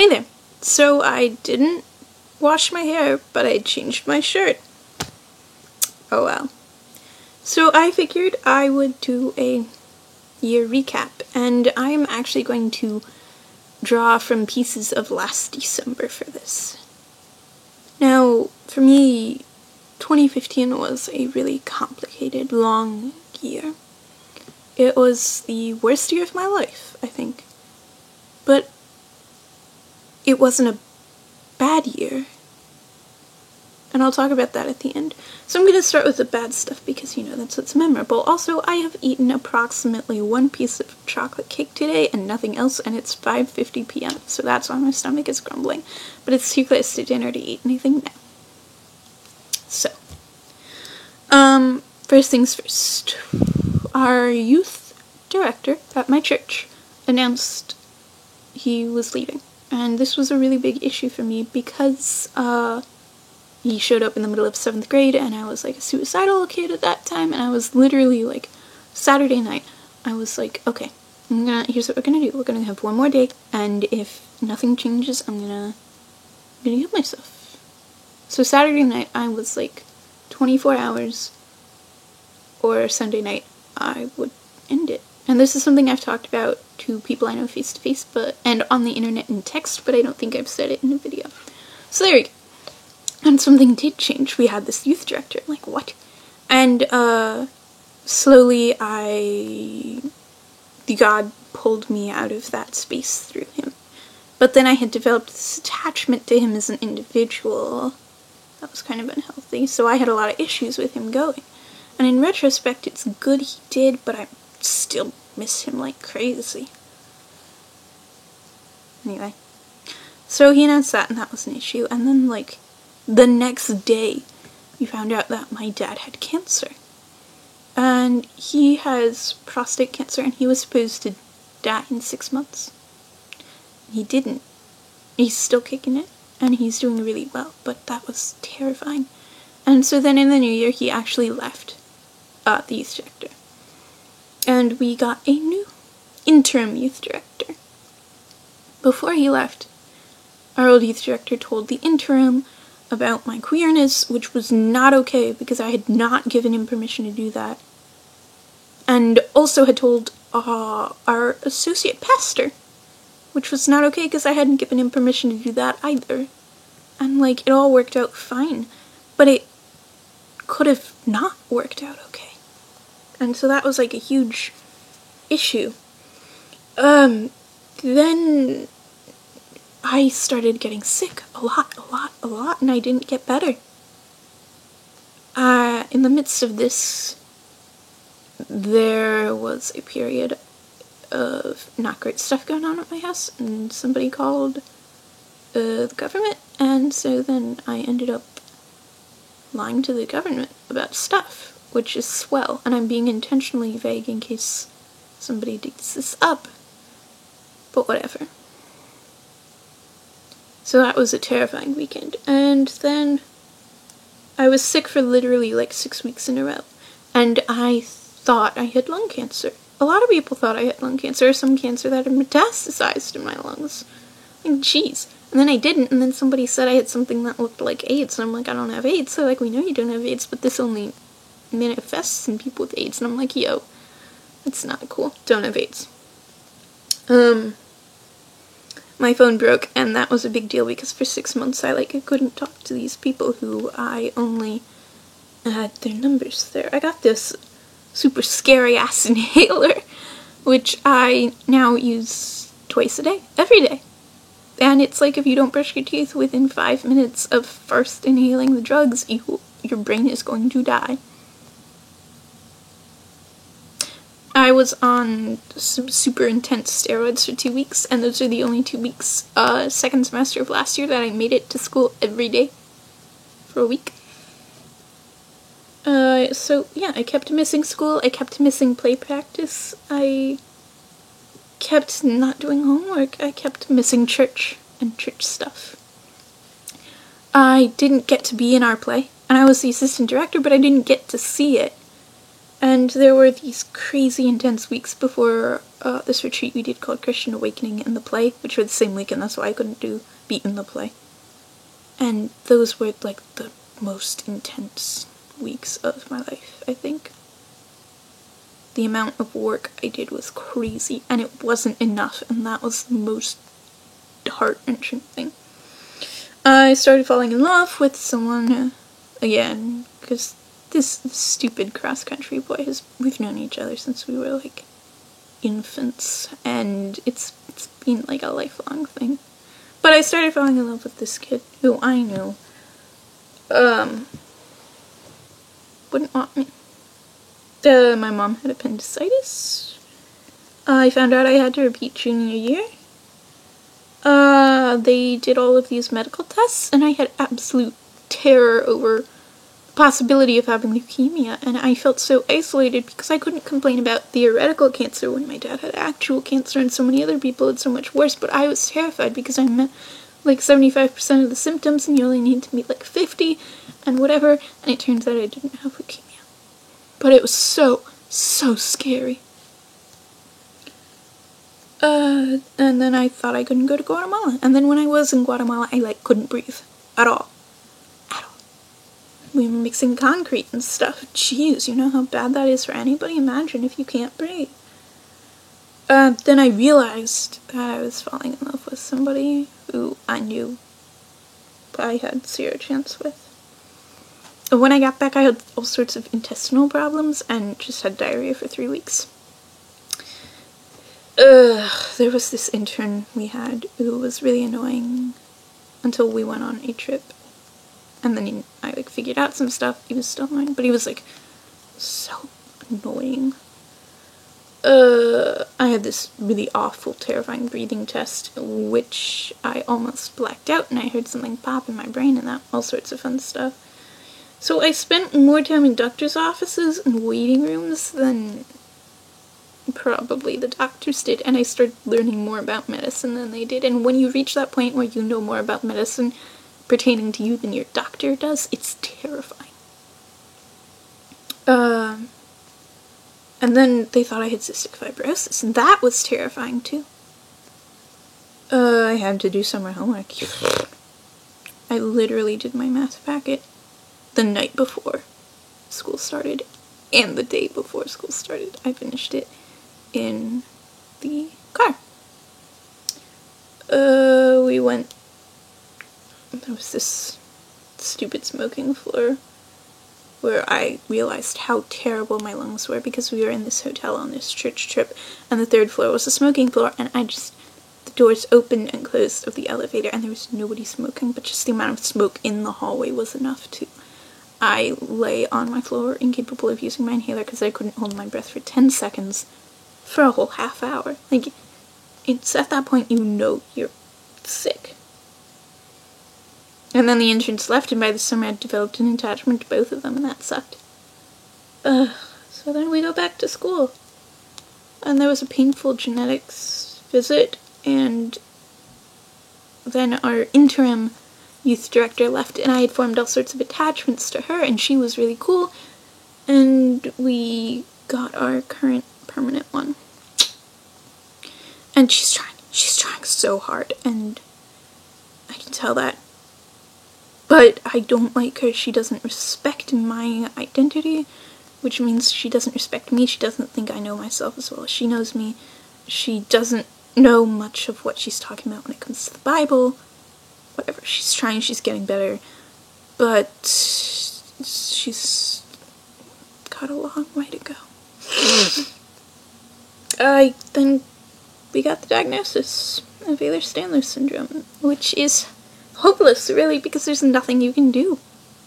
Hey there. So I didn't wash my hair, but I changed my shirt. Oh well. So I figured I would do a year recap, and I'm actually going to draw from pieces of last December for this. Now, for me, 2015 was a really complicated, long year. It was the worst year of my life, I think. But it wasn't a bad year. And I'll talk about that at the end. So I'm going to start with the bad stuff because, that's what's memorable. Also, I have eaten approximately one piece of chocolate cake today and nothing else, and it's 5:50 p.m. So that's why my stomach is grumbling. But it's too close to dinner to eat anything now. So, first things first. Our youth director at my church announced he was leaving. And this was a really big issue for me because, he showed up in the middle of 7th grade, and I was, a suicidal kid at that time, and I was literally, Saturday night, I was like, okay, here's what we're gonna do. We're gonna have one more day, and if nothing changes, I'm gonna kill myself. So Saturday night, I was, 24 hours, or Sunday night, I would end it. And this is something I've talked about to people I know face-to-face, and on the internet in text, but I don't think I've said it in a video. So there we go. And something did change. We had this youth director. I'm like, what? And, slowly God pulled me out of that space through him. But then I had developed this attachment to him as an individual. That was kind of unhealthy. So I had a lot of issues with him going. And in retrospect, it's good he did, but I still miss him like crazy. Anyway. So he announced that, and that was an issue. And then, the next day, we found out that my dad had cancer. And he has prostate cancer, and he was supposed to die in 6 months. He didn't. He's still kicking it, and he's doing really well, but that was terrifying. And so then in the new year, he actually left the youth director. And we got a new interim youth director. Before he left, our old youth director told the interim about my queerness, which was not okay because I had not given him permission to do that. And also had told our associate pastor, which was not okay because I hadn't given him permission to do that either. And it all worked out fine, but it could have not worked out okay. And so that was a huge issue. Then I started getting sick a lot, and I didn't get better. In the midst of this, there was a period of not great stuff going on at my house, and somebody called the government, and so then I ended up lying to the government about stuff, which is swell, and I'm being intentionally vague in case somebody digs this up, but whatever. So that was a terrifying weekend. And then I was sick for literally 6 weeks in a row. And I thought I had lung cancer. A lot of people thought I had lung cancer, or some cancer that had metastasized in my lungs. Jeez. And then I didn't, and then somebody said I had something that looked like AIDS. And I'm like, I don't have AIDS. So we know you don't have AIDS, but this only manifests in people with AIDS. And I'm like, yo, that's not cool. Don't have AIDS. My phone broke, and that was a big deal because for 6 months I couldn't talk to these people who I only had their numbers there. I got this super scary ass inhaler, which I now use twice a day, every day. And it's if you don't brush your teeth within 5 minutes of first inhaling the drugs, your brain is going to die. I was on some super intense steroids for 2 weeks, and those are the only 2 weeks, second semester of last year, that I made it to school every day for a week. So yeah, I kept missing school, I kept missing play practice, I kept not doing homework, I kept missing church and church stuff. I didn't get to be in our play, and I was the assistant director, but I didn't get to see it. And there were these crazy intense weeks before this retreat we did called Christian Awakening and the play, which were the same week, and that's why I couldn't do Beat in the play. And those were like the most intense weeks of my life, I think. The amount of work I did was crazy, and it wasn't enough, and that was the most heart-wrenching thing. I started falling in love with someone again, because this stupid cross-country boy we've known each other since we were like infants, and it's been like a lifelong thing. But I started falling in love with this kid who I knew wouldn't want me. My mom had appendicitis. I found out I had to repeat junior year. They did all of these medical tests, and I had absolute terror over the possibility of having leukemia, and I felt so isolated because I couldn't complain about theoretical cancer when my dad had actual cancer and so many other people had so much worse, but I was terrified because I met like 75% of the symptoms and you only need to meet like 50 and whatever, and it turns out I didn't have leukemia. But it was so scary. And then I thought I couldn't go to Guatemala. And then when I was in Guatemala, I like couldn't breathe. At all. We were mixing concrete and stuff. Jeez, you know how bad that is for anybody? Imagine if you can't breathe. Then I realized that I was falling in love with somebody who I knew I had zero chance with. When I got back, I had all sorts of intestinal problems and just had diarrhea for 3 weeks. There was this intern we had who was really annoying until we went on a trip. And then I like figured out some stuff. He was still annoying, but he was like so annoying. I had this really awful, terrifying breathing test, which I almost blacked out, and I heard something pop in my brain and that, all sorts of fun stuff. So I spent more time in doctor's offices and waiting rooms than probably the doctors did, and I started learning more about medicine than they did, and when you reach that point where you know more about medicine pertaining to you than your doctor does, it's terrifying. And then they thought I had cystic fibrosis, and that was terrifying too. I had to do summer homework. I literally did my math packet the night before school started, and the day before school started. I finished it in the car. We went, there was this stupid smoking floor where I realized how terrible my lungs were because we were in this hotel on this church trip, and the 3rd floor was a smoking floor, and the doors opened and closed of the elevator, and there was nobody smoking, but just the amount of smoke in the hallway was enough to. I lay on my floor, incapable of using my inhaler because I couldn't hold my breath for 10 seconds for a whole half hour. Like, it's at that point you know you're sick. And then the interns left, and by the summer I'd developed an attachment to both of them, and that sucked. So then we go back to school. And there was a painful genetics visit, and then our interim youth director left, and I had formed all sorts of attachments to her, and she was really cool, and we got our current permanent one. And she's trying so hard, and I can tell that. But I don't like her. She doesn't respect my identity, which means she doesn't respect me. She doesn't think I know myself as well as she knows me. She doesn't know much of what she's talking about when it comes to the Bible. Whatever, she's trying, she's getting better, but she's got a long way to go. Then we got the diagnosis of Ehlers-Danlos syndrome, which is hopeless, really, because there's nothing you can do.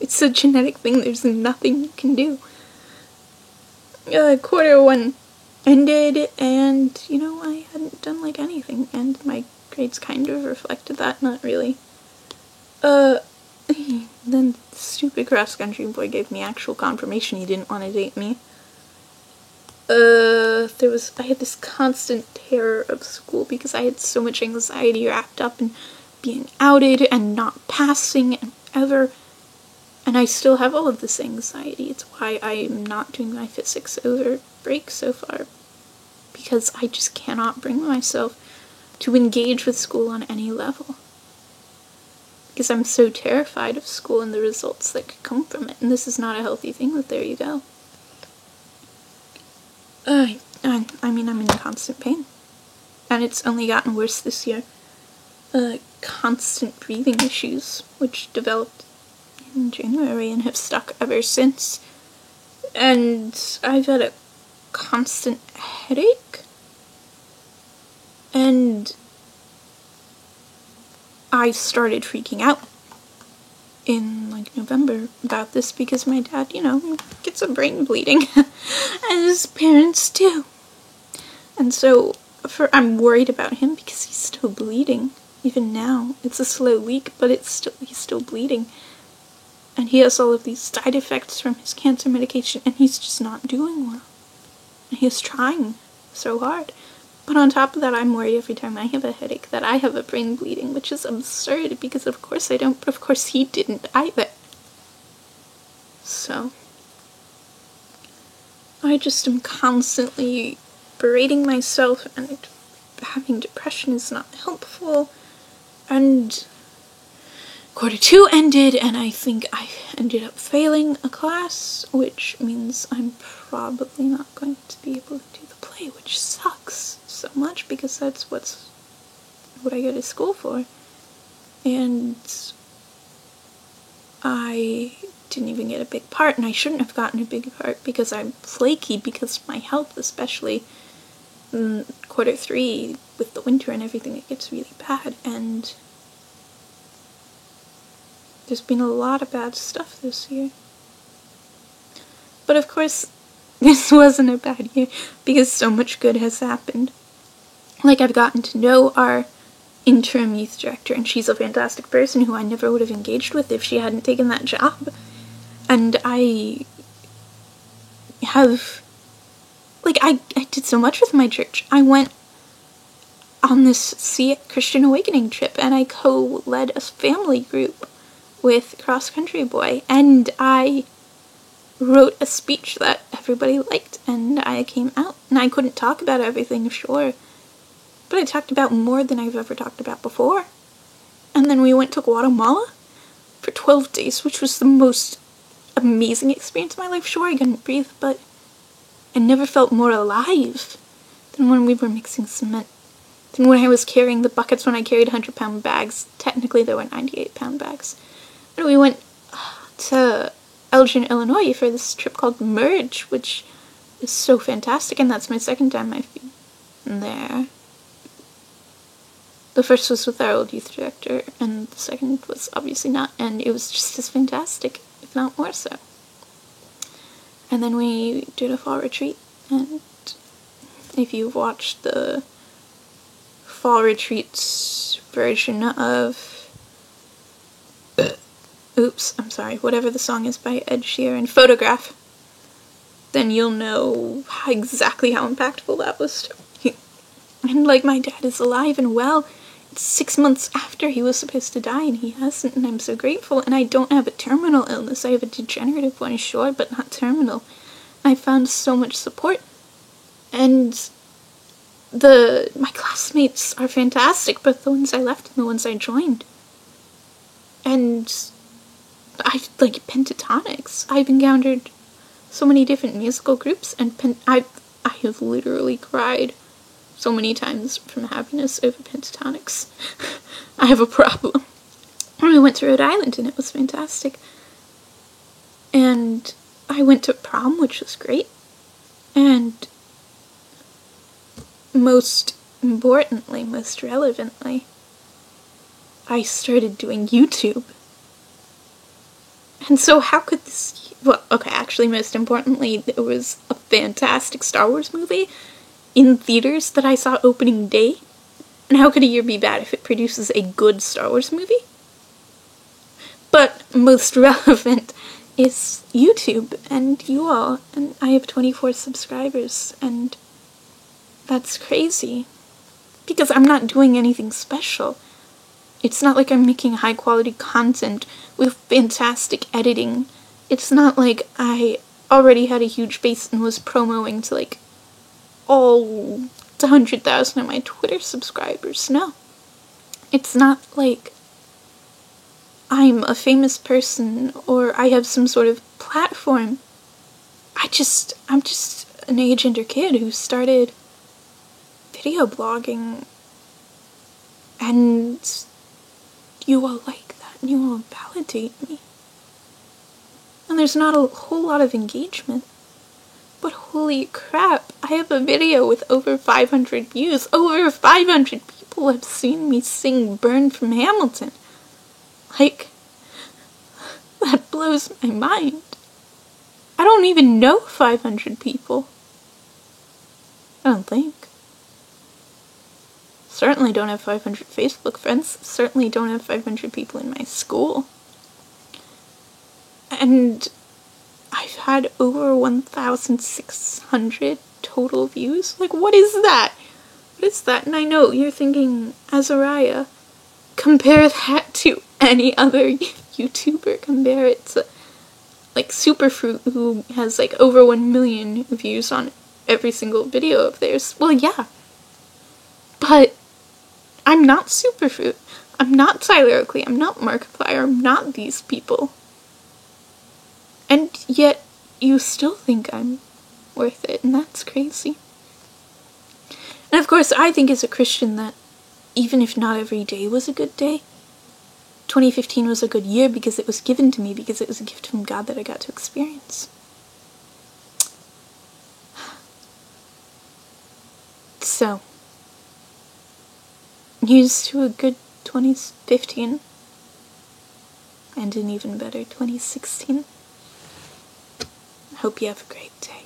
It's a genetic thing, there's nothing you can do. Quarter 1 ended, and, you know, I hadn't done, like, anything, and my grades kind of reflected that, not really. Then the stupid cross-country boy gave me actual confirmation he didn't want to date me. I had this constant terror of school because I had so much anxiety wrapped up in being outed and not passing and ever, and I still have all of this anxiety. It's why I'm not doing my physics over break so far. because I just cannot bring myself to engage with school on any level. Because I'm so terrified of school and the results that could come from it. And this is not a healthy thing, but there you go. I mean, I'm in constant pain. And it's only gotten worse this year. Constant breathing issues, which developed in January and have stuck ever since. And I've had a constant headache. And I started freaking out in like November about this because my dad, you know, gets a brain bleeding, and his parents do. And so I'm worried about him because he's still bleeding. Even now, it's a slow leak, but he's still bleeding. And he has all of these side effects from his cancer medication, and he's just not doing well. And he is trying so hard. But on top of that, I'm worried every time I have a headache that I have a brain bleeding, which is absurd because of course I don't, but of course he didn't either. So I just am constantly berating myself, and having depression is not helpful. And quarter 2 ended, and I think I ended up failing a class, which means I'm probably not going to be able to do the play, which sucks so much because that's what I go to school for. And I didn't even get a big part, and I shouldn't have gotten a big part because I'm flaky because of my health, especially in quarter 3 with the winter and everything. It gets really bad, and there's been a lot of bad stuff this year. But of course, this wasn't a bad year because so much good has happened. Like, I've gotten to know our interim youth director, and she's a fantastic person who I never would have engaged with if she hadn't taken that job. And I have, like, I did so much with my church. I went on this See It Christian Awakening trip, and I co-led a family group with Cross Country Boy, and I wrote a speech that everybody liked, and I came out, and I couldn't talk about everything, sure, but I talked about more than I've ever talked about before. And then we went to Guatemala for 12 days, which was the most amazing experience of my life. Sure, I couldn't breathe, but I never felt more alive than when we were mixing cement, than when I was carrying the buckets when I carried 100-pound bags. Technically, there were 98-pound bags. And we went to Elgin, Illinois for this trip called Merge, which is so fantastic, and that's my second time I've been there. The first was with our old youth director, and the second was obviously not, and it was just as fantastic, if not more so. And then we did a fall retreat, and if you've watched the fall retreats version of whatever the song is by Ed Sheeran, Photograph, then you'll know exactly how impactful that was to me. And like, my dad is alive and well. It's 6 months after he was supposed to die, and he hasn't, and I'm so grateful. And I don't have a terminal illness. I have a degenerative one, sure, but not terminal. I found so much support. And my classmates are fantastic, both the ones I left and the ones I joined. And I like Pentatonics. I've encountered so many different musical groups, and I have literally cried so many times from happiness over Pentatonics. I have a problem. And we went to Rhode Island, and it was fantastic. And I went to prom, which was great. And most importantly, most relevantly, I started doing YouTube. And so how could this... Well, okay, actually, most importantly, there was a fantastic Star Wars movie in theaters that I saw opening day. And how could a year be bad if it produces a good Star Wars movie? But most relevant is YouTube and you all. And I have 24 subscribers, and that's crazy. Because I'm not doing anything special. It's not like I'm making high quality content with fantastic editing. It's not like I already had a huge base and was promoting to like all 100,000 of my Twitter subscribers. No. It's not like I'm a famous person or I have some sort of platform. I'm just an agender kid who started video blogging, and you all like that and you all validate me. And there's not a whole lot of engagement. But holy crap, I have a video with over 500 views. Over 500 people have seen me sing Burn from Hamilton. Like, that blows my mind. I don't even know 500 people. I don't think. Certainly don't have 500 Facebook friends. Certainly don't have 500 people in my school. And I've had over 1,600 total views. Like, what is that? What is that? And I know you're thinking, Azariah, compare that to any other YouTuber. Compare it to, like, Superfruit, who has, like, over 1 million views on every single video of theirs. Well, yeah. But I'm not Superfruit. I'm not Tyler Oakley. I'm not Markiplier. I'm not these people. And yet, you still think I'm worth it, and that's crazy. And of course, I think as a Christian that even if not every day was a good day, 2015 was a good year because it was given to me, because it was a gift from God that I got to experience. So, here's to a good 2015 and an even better 2016. Hope you have a great day.